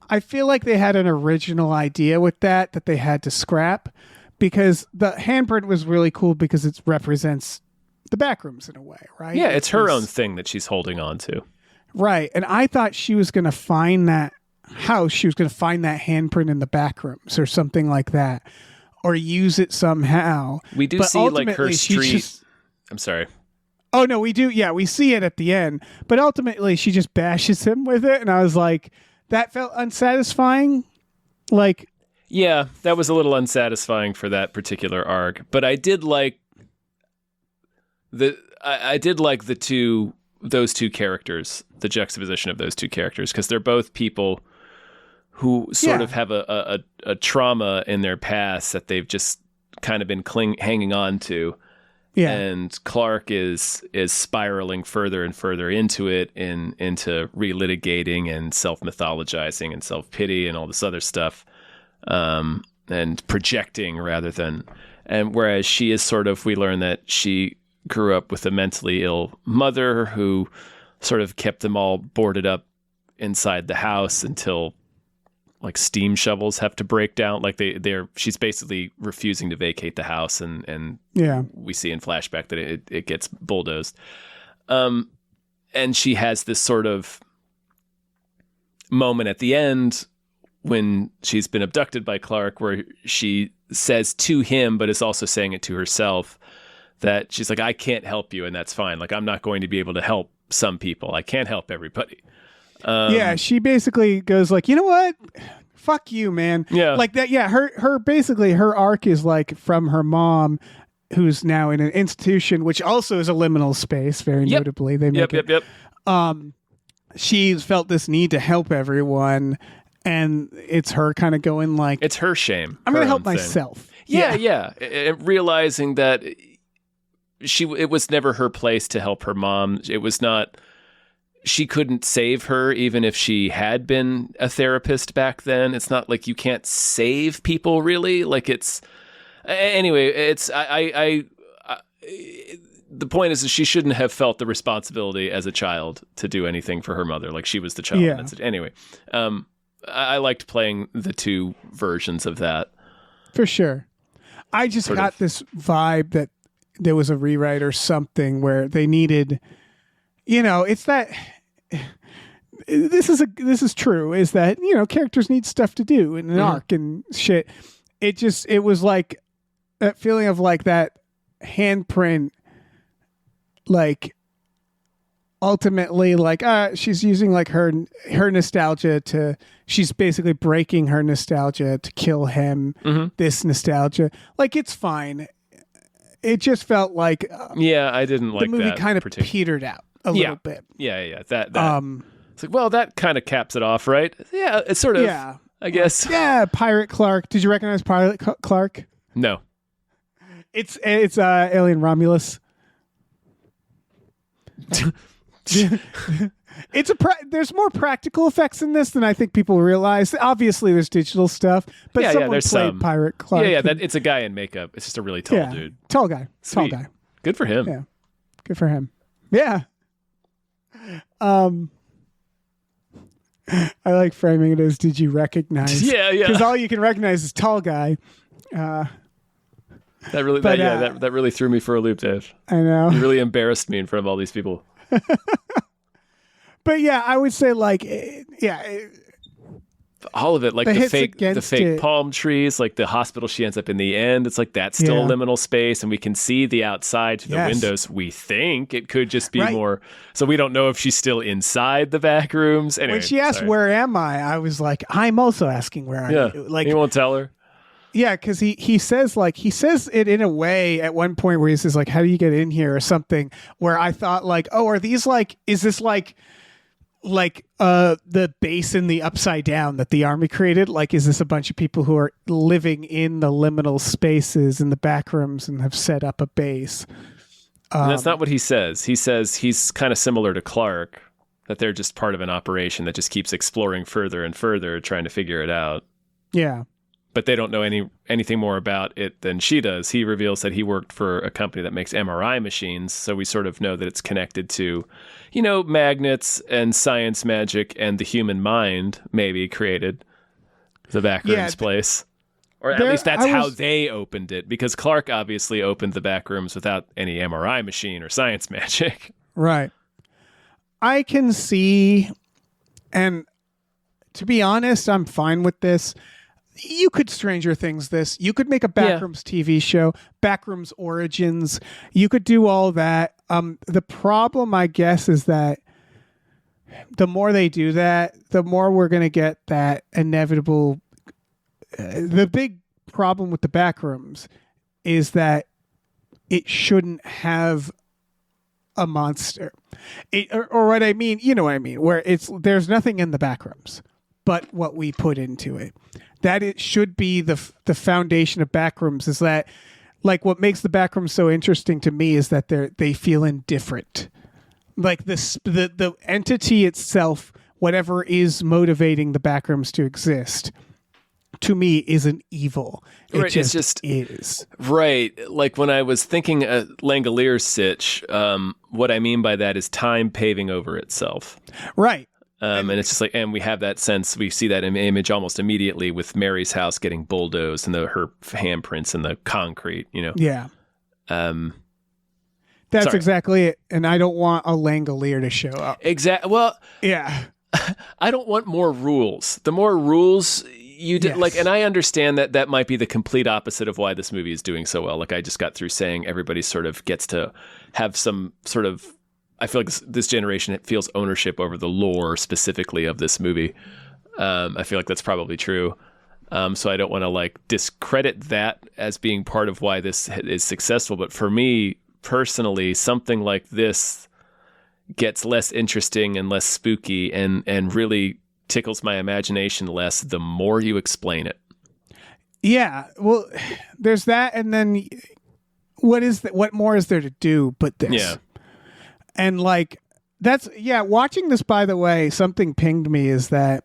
I feel like they had an original idea with that they had to scrap, because the handprint was really cool because it represents the Backrooms in a way, right? Yeah, it's her own thing that she's holding on to. Right. And I thought she was going to find that house. She was going to find that handprint in the Backrooms or something like that, or use it somehow. We do see like her street. I'm sorry. Oh, no, we do. Yeah, we see it at the end. But ultimately, she just bashes him with it. And I was like, that felt unsatisfying. Like, yeah, that was a little unsatisfying for that particular arc. But I did like those two characters, the juxtaposition of those two characters, because they're both people who sort of have a trauma in their past that they've just kind of been hanging on to. Yeah. And Clark is spiraling further and further into it, into relitigating and self-mythologizing and self-pity and all this other stuff, and projecting rather than. And whereas she is sort of, we learn that she grew up with a mentally ill mother who sort of kept them all boarded up inside the house until like steam shovels have to break down. Like she's basically refusing to vacate the house, and we see in flashback that it gets bulldozed. And she has this sort of moment at the end when she's been abducted by Clark, where she says to him, but is also saying it to herself, that she's like, I can't help you, and that's fine. Like, I'm not going to be able to help some people. I can't help everybody. She basically goes like, you know what? Fuck you, man. Yeah. Like that. Yeah. Her basically her arc is like from her mom, who's now in an institution, which also is a liminal space. Very notably, they make it. She's felt this need to help everyone, and it's her kind of going like, it's her shame. I'm going to help myself. Yeah. And realizing that it was never her place to help her mom. It was not. She couldn't save her even if she had been a therapist back then. It's not like you can't save people, really. Like anyway, the point is that she shouldn't have felt the responsibility as a child to do anything for her mother. Like, she was the child. Yeah. Anyway, I liked playing the two versions of that. For sure. I just got this vibe that there was a rewrite or something where they needed, it's that this is true, is that, characters need stuff to do in an arc and shit. It was like that feeling of like that handprint, like ultimately like, she's using like her nostalgia she's basically breaking her nostalgia to kill him. This nostalgia, like, it's fine. It just felt like I didn't like the movie that kind of petered out a little bit. Yeah. That it's like, well, that kind of caps it off, right? Yeah, it's sort of. Yeah, I guess. Yeah, Pirate Clark. Did you recognize Pirate Clark? No. It's Alien Romulus. There's more practical effects in this than I think people realize. Obviously, there's digital stuff, but someone there's played some. Pirate Clark. Yeah, it's a guy in makeup. It's just a really tall dude. Tall guy. Sweet. Tall guy. Good for him. Yeah, good for him. Yeah. I like framing it as, did you recognize? Yeah. Because all you can recognize is tall guy. That really threw me for a loop, Dave. I know. You really embarrassed me in front of all these people. But yeah, I would say like, all of it, like the fake palm trees, like the hospital she ends up in the end. It's like that's still liminal space, and we can see the outside through the windows. We think it could just be more. So we don't know if she's still inside the back rooms. Anyway, when she asked, "Where am I?" was like, "I'm also asking where are you?" Like, you won't tell her. Yeah, because he says it in a way at one point where he says like, "How do you get in here?" or something. Where I thought like, "Oh, are these like? Is this like?" the base in the Upside Down that the army created? Like, is this a bunch of people who are living in the liminal spaces in the backrooms and have set up a base? And that's not what he says. He says he's kind of similar to Clark, that they're just part of an operation that just keeps exploring further and further, trying to figure it out. Yeah. But they don't know anything more about it than she does. He reveals that he worked for a company that makes MRI machines, so we sort of know that it's connected to, magnets and science magic and the human mind maybe created the Backrooms place. Or at least that's how they opened it, because Clark obviously opened the Backrooms without any MRI machine or science magic. Right. I can see, and to be honest, I'm fine with this. You could Stranger Things this. You could make a Backrooms TV show, Backrooms Origins. You could do all that. The problem, I guess, is that the more they do that, the more we're going to get that inevitable. The big problem with the Backrooms is that it shouldn't have a monster. Or what I mean, you know what I mean, where there's nothing in the Backrooms. but what we put into it. That it should be the foundation of Backrooms. Is that like what makes the Backrooms so interesting to me is that they feel indifferent. Like the entity itself, whatever is motivating the Backrooms to exist, to me isn't evil. It just is. Right. Like when I was thinking Langalier's sitch, what I mean by that is time paving over itself. Right. And it's just like, and we have that sense, we see that image almost immediately with Mary's house getting bulldozed and her handprints in the concrete, Yeah. That's Sorry. exactly it. And I don't want a Langolier to show up. Exactly. Well, yeah. I don't want more rules. The more rules you did, Yes. and I understand that might be the complete opposite of why this movie is doing so well. Like I just got through saying everybody sort of gets to have some sort of, I feel like this generation, it feels ownership over the lore specifically of this movie. I feel like that's probably true. So I don't want to like discredit that as being part of why this is successful. But for me personally, something like this gets less interesting and less spooky and really tickles my imagination less the more you explain it. Yeah. Well, there's that. And then what more is there to do but this? Yeah. And like, watching this, by the way, something pinged me is that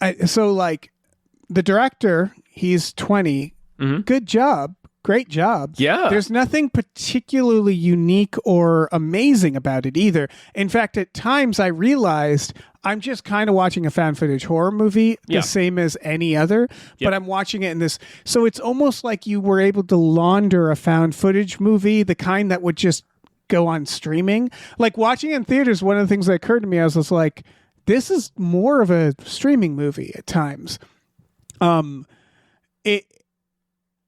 the director, he's 20. Mm-hmm. Good job. Great job. Yeah. There's nothing particularly unique or amazing about it either. In fact, at times I realized I'm just kind of watching a found footage horror movie, the same as any other, but I'm watching it in this. So it's almost like you were able to launder a found footage movie, the kind that would just go on streaming. Like watching in theaters, one of the things that occurred to me, I was just like, this is more of a streaming movie at times.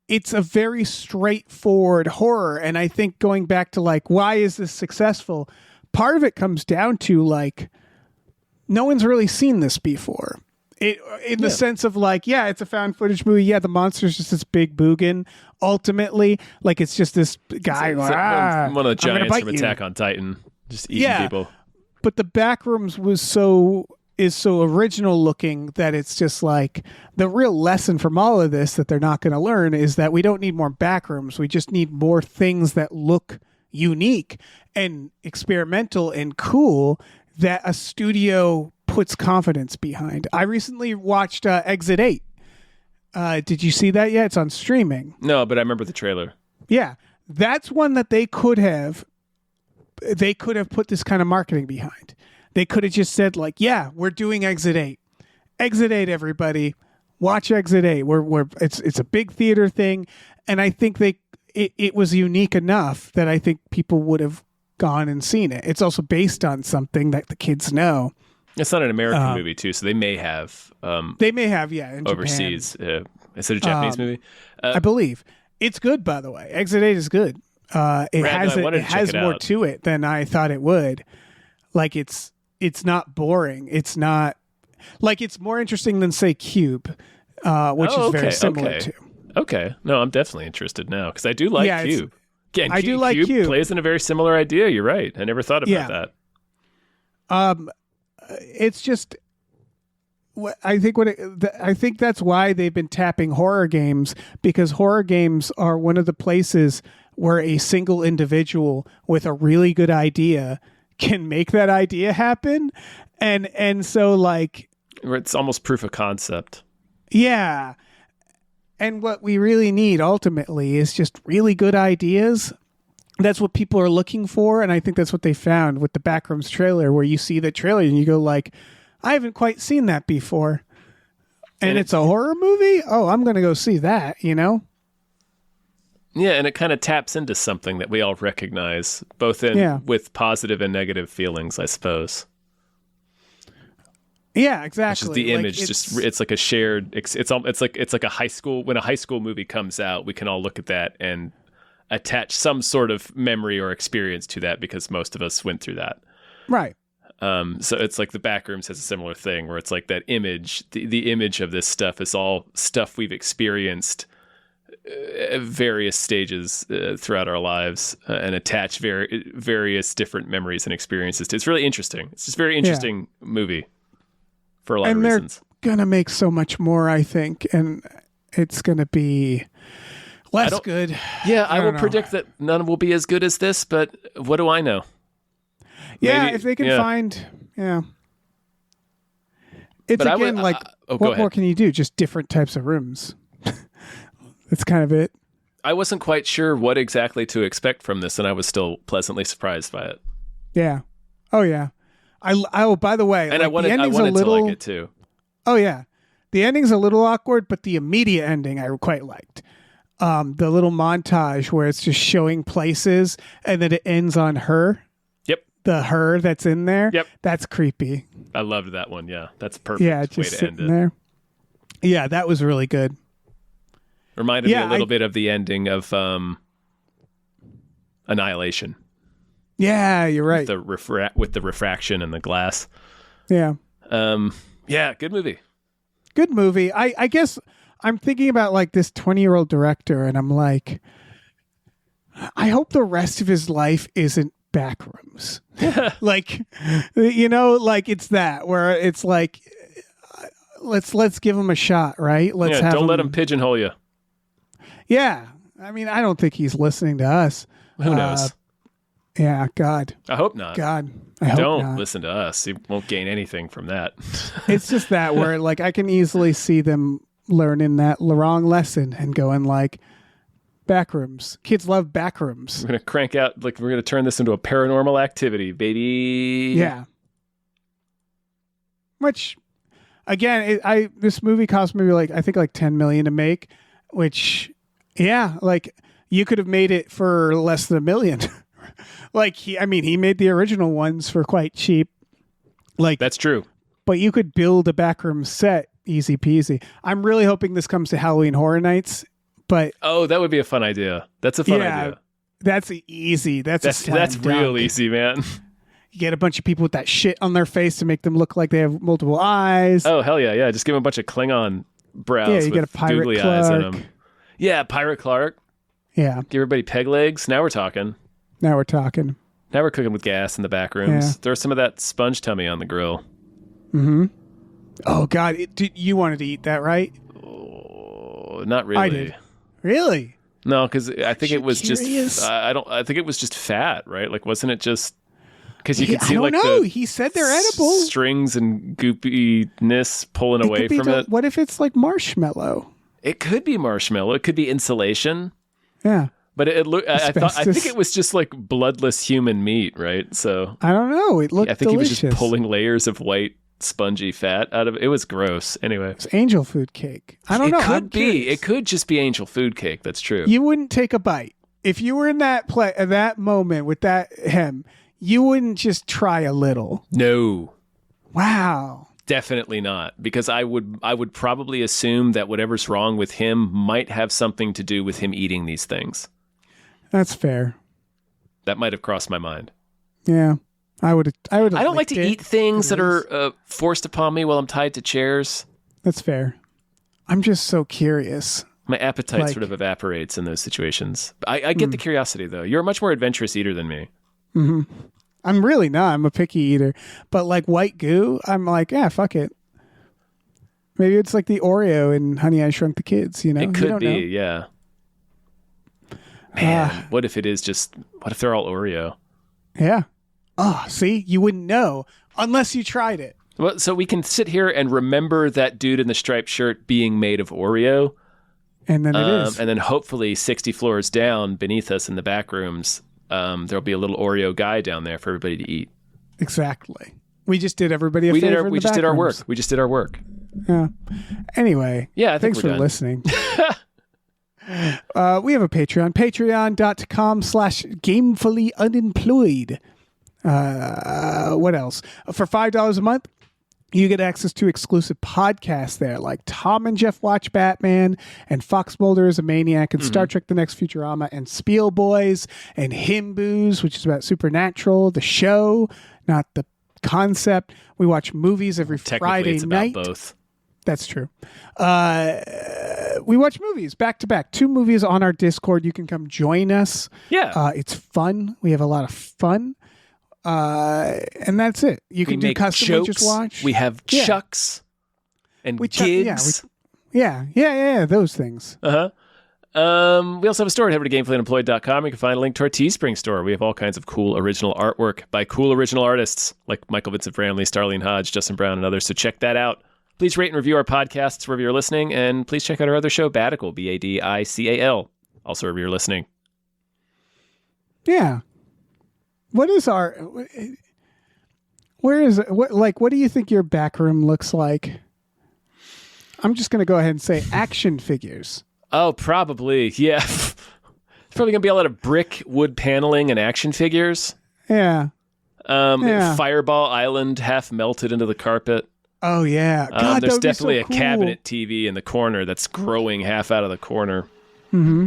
It's a very straightforward horror. And I think going back to like, why is this successful? Part of it comes down to like, no one's really seen this before. In the sense of like, it's a found footage movie. Yeah, the monster's just this big boogin. Ultimately, like it's just this guy. One of the giants from Attack on Titan, just eating people. But the Backrooms is so original looking that it's just like the real lesson from all of this that they're not going to learn is that we don't need more Backrooms. We just need more things that look unique and experimental and cool that a studio puts confidence behind. I recently watched Exit 8. Did you see that yet? It's on streaming. No, but I remember the trailer. Yeah. That's one that they could have put this kind of marketing behind. They could have just said like, we're doing Exit 8. Exit 8, everybody. Watch Exit 8. It's a big theater thing. And I think it was unique enough that I think people would have gone and seen it. It's also based on something that the kids know. It's not an American movie too, so they may have. In overseas. Is it a Japanese movie? I believe it's good. By the way, Exit 8 is good. It has more to it than I thought it would. Like it's not boring. It's not like it's more interesting than say Cube, which is very similar to. Okay, no, I'm definitely interested now because I do like Cube. Again, I do like Cube. Plays in a very similar idea. You're right. I never thought about that. It's just, I think that's why they've been tapping horror games, because horror games are one of the places where a single individual with a really good idea can make that idea happen, and so like it's almost proof of concept. Yeah. And what we really need ultimately is just really good ideas. That's what people are looking for. And I think that's what they found with the Backrooms trailer, where you see the trailer and you go like, I haven't quite seen that before. And it's a horror movie? Oh, I'm going to go see that, Yeah, and it kind of taps into something that we all recognize, both with positive and negative feelings, I suppose. Yeah, exactly. Which is the image. It's like a shared. It's like a high school. When a high school movie comes out, we can all look at that and attach some sort of memory or experience to that because most of us went through that. Right. So it's like the Backrooms has a similar thing where it's like that image. The image of this stuff is all stuff we've experienced at various stages throughout our lives and attach various different memories and experiences to. It's really interesting. It's just a very interesting movie. for a lot of and they're reasons. gonna make so much more, I think, and it's gonna be less good. Yeah, I will don't know. predict that none will be as good as this, but what do I know? Yeah, Maybe- if they can yeah. find, yeah. It's But I would- again like, go what ahead. more can you do? Just different types of rooms. That's kind of it. I wasn't quite sure what exactly to expect from this, and I was still pleasantly surprised by it. Yeah. Oh yeah. Oh, by the way, And like, I wanted the ending's to a little, like it too. Oh yeah, the ending's a little awkward, but the immediate ending I quite liked. The little montage where it's just showing places, and then it ends on her. Yep, The her that's in there. Yep. That's creepy. I loved that one. Yeah, that's a perfect Yeah, way just to end sitting it. there. Yeah, that was really good. Reminded me Yeah, a little bit of the ending of Annihilation. Yeah, you're right. With the refraction and the glass. Yeah. Yeah, good movie. Good movie. I guess I'm thinking about like this 20-year-old director, and I'm like, I hope the rest of his life isn't Backrooms. Like, like it's that where it's like, let's give him a shot, right? Let's have don't let him pigeonhole you. Yeah. I mean, I don't think he's listening to us. Who knows? Yeah, God. I hope not. God. I hope Don't not. listen to us. You won't gain anything from that. It's just that where like I can easily see them learning that wrong lesson and going like, Backrooms. Kids love Backrooms. We're gonna crank out we're gonna turn this into a Paranormal Activity, baby. Yeah. Which, again, this movie cost maybe I think $10 million to make, which, yeah, like you could have made it for less than $1 million. He made the original ones for quite cheap. Like That's true. but you could build a backroom set easy peasy. I'm really hoping this comes to Halloween Horror Nights, but Oh, that would be a fun idea. That's a fun yeah, idea. that's easy. That's Real easy, man. You get a bunch of people with that shit on their face to make them look like they have multiple eyes. Oh hell yeah, yeah. Just give him a bunch of Klingon brows. Yeah, you with get a Pirate googly eyes in Clark. them. Yeah, Pirate Clark. Yeah, Give everybody peg legs. Now we're talking. now we're talking. Now we're cooking with gas in the back rooms. Yeah. Throw some of that sponge tummy on the grill. Oh God, you wanted to eat that, right? Oh, not really. I did. Really? No, because I think it was curious? just. I think it was just fat, right? Like, wasn't it just? Because you could I see don't like know. the He said they're edible. strings and goopiness pulling away could be from it. What if it's like marshmallow? It could be marshmallow. It could be insulation. Yeah. But it looked. I think Asbestos. it was just like bloodless human meat, right? So I don't know. It looked I think delicious. he was just pulling layers of white spongy fat out of it. It was gross. Anyway, It's angel food cake. I don't know. It could I'm be. curious. It could just be angel food cake. That's true. You wouldn't take a bite if you were in that moment with that hem. You wouldn't just try a little. No, Wow. definitely not. Because I would probably assume that whatever's wrong with him might have something to do with him eating these things. That's fair. That might have crossed my mind. Yeah. I would. I don't like to eat things that are forced upon me while I'm tied to chairs. That's fair. I'm just so curious. My appetite Like- sort of evaporates in those situations. I get the curiosity, though. You're a much more adventurous eater than me. I'm really not. I'm a picky eater. But like white goo, I'm like, yeah, fuck it. Maybe it's like the Oreo in Honey, I Shrunk the Kids, you know? It You could don't be, know. yeah. Man, what if it is just... What if they're all Oreo? Yeah. Oh, see? You wouldn't know unless you tried it. Well, so we can sit here and remember that dude in the striped shirt being made of Oreo. And then it is. And then hopefully 60 floors down beneath us in the back rooms, there'll be a little Oreo guy down there for everybody to eat. Exactly. We just did everybody a favor. We just did our work. We just did our work. Yeah. Anyway. Yeah, I think thanks we're for done. listening. We have a Patreon. Patreon.com/gamefully unemployed. What else? For $5 a month, you get access to exclusive podcasts there, like Tom and Jeff Watch Batman, and Fox Mulder is a Maniac, and Star Trek The Next Futurama, and Spiel Boys, and Himboos, which is about supernatural, the show, not the concept. We watch movies every Technically, Friday it's about night. both. That's true. We watch movies back to back. 2 movies on our Discord. You can come join us. Yeah. It's fun. We have a lot of fun. And that's it. You We can do make custom jokes. just watch. We have Yeah. chucks and We chuck- gigs. Yeah, those things. We also have a store at gamefullyunemployed.com. You can find a link to our Teespring store. We have all kinds of cool original artwork by cool original artists like Michael Vincent Framley, Starlene Hodge, Justin Brown, and others. So check that out. Please rate and review our podcasts wherever you're listening, and please check out our other show, Badical, Badical, also wherever you're listening. Yeah. What is our? Where is it? What do you think your back room looks like? I'm just going to go ahead and say action figures. Oh, probably. Yeah. It's probably going to be a lot of brick, wood paneling, and action figures. Yeah. Yeah. Fireball Island half melted into the carpet. Oh, yeah. God, there's that would be definitely so cool. a cabinet TV in the corner that's growing half out of the corner. And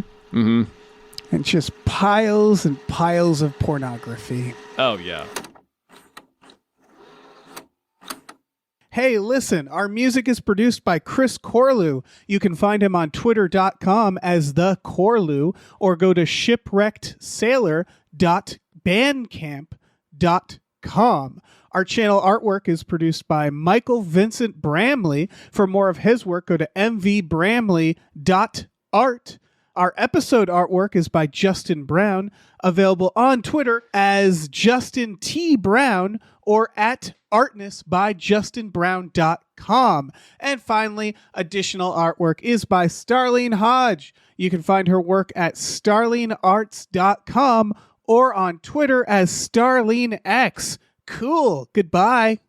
just piles and piles of pornography. Oh, yeah. Hey, listen, our music is produced by Chris Corlew. You can find him on twitter.com as the Corlew, or go to shipwreckedsailor.bandcamp.com. Our channel artwork is produced by Michael Vincent Bramley. For more of his work, go to mvbramley.art. Our episode artwork is by Justin Brown, available on Twitter as Justin T. Brown or at artnessbyjustinbrown.com. And finally, additional artwork is by Starlene Hodge. You can find her work at starlenearts.com or on Twitter as StarleneX. Cool. Goodbye.